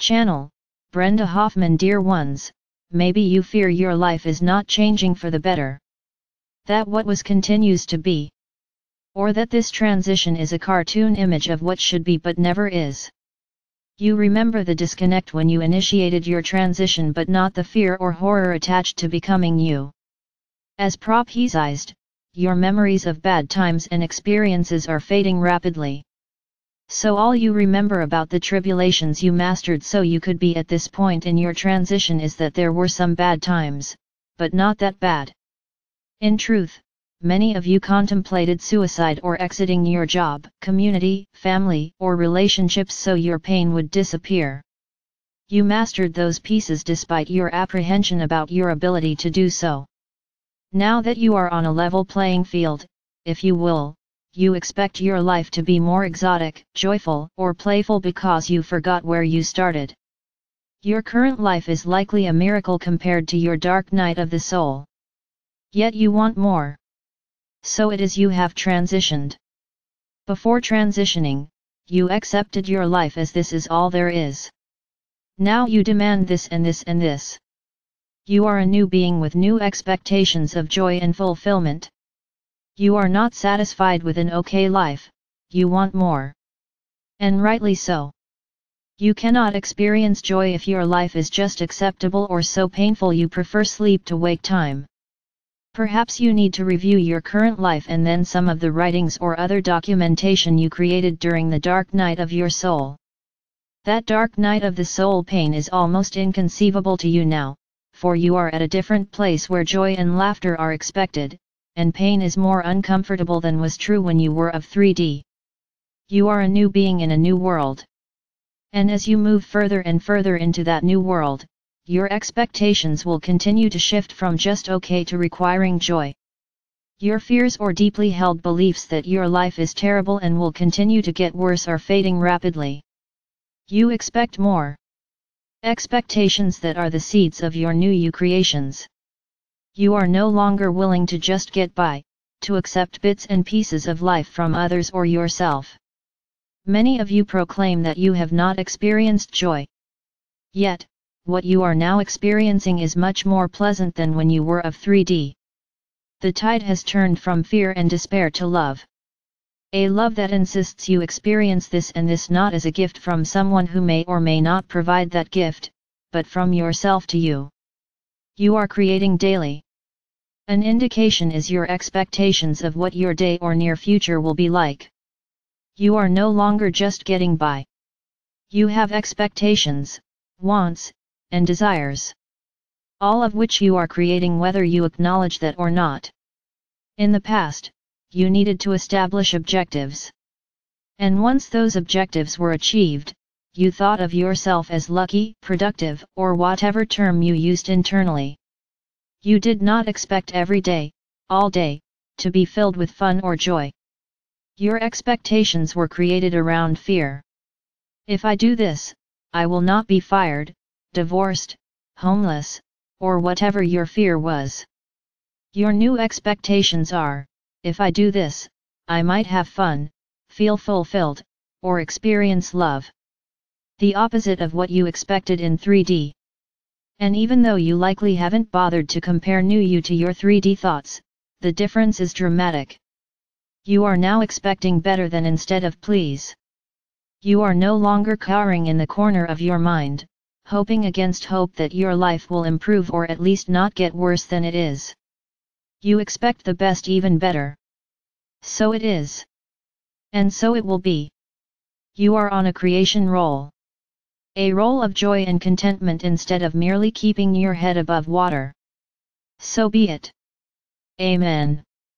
Channel, Brenda Hoffman. Dear ones, maybe you fear your life is not changing for the better. That what was continues to be. Or that this transition is a cartoon image of what should be but never is. You remember the disconnect when you initiated your transition, but not the fear or horror attached to becoming you. As prophesized, your memories of bad times and experiences are fading rapidly. So all you remember about the tribulations you mastered so you could be at this point in your transition is that there were some bad times, but not that bad. In truth, many of you contemplated suicide or exiting your job, community, family, or relationships so your pain would disappear. You mastered those pieces despite your apprehension about your ability to do so. Now that you are on a level playing field, if you will, you expect your life to be more exotic, joyful, or playful because you forgot where you started. Your current life is likely a miracle compared to your dark night of the soul. Yet you want more. So it is you have transitioned. Before transitioning, you accepted your life as this is all there is. Now you demand this and this and this. You are a new being with new expectations of joy and fulfillment. You are not satisfied with an okay life, you want more. And rightly so. You cannot experience joy if your life is just acceptable or so painful you prefer sleep to wake time. Perhaps you need to review your current life and then some of the writings or other documentation you created during the dark night of your soul. That dark night of the soul pain is almost inconceivable to you now, for you are at a different place where joy and laughter are expected, and pain is more uncomfortable than was true when you were of 3D. You are a new being in a new world. And as you move further and further into that new world, your expectations will continue to shift from just okay to requiring joy. Your fears or deeply held beliefs that your life is terrible and will continue to get worse are fading rapidly. You expect more. Expectations that are the seeds of your new you creations. You are no longer willing to just get by, to accept bits and pieces of life from others or yourself. Many of you proclaim that you have not experienced joy. Yet, what you are now experiencing is much more pleasant than when you were of 3D. The tide has turned from fear and despair to love. A love that insists you experience this and this not as a gift from someone who may or may not provide that gift, but from yourself to you. You are creating daily. An indication is your expectations of what your day or near future will be like. You are no longer just getting by. You have expectations, wants, and desires. All of which you are creating whether you acknowledge that or not. In the past, you needed to establish objectives. And once those objectives were achieved, you thought of yourself as lucky, productive, or whatever term you used internally. You did not expect every day, all day, to be filled with fun or joy. Your expectations were created around fear. If I do this, I will not be fired, divorced, homeless, or whatever your fear was. Your new expectations are, if I do this, I might have fun, feel fulfilled, or experience love. The opposite of what you expected in 3D. And even though you likely haven't bothered to compare new you to your 3D thoughts, the difference is dramatic. You are now expecting better than instead of please. You are no longer cowering in the corner of your mind, hoping against hope that your life will improve or at least not get worse than it is. You expect the best, even better. So it is. And so it will be. You are on a creation roll. A roll of joy and contentment instead of merely keeping your head above water. So be it. Amen.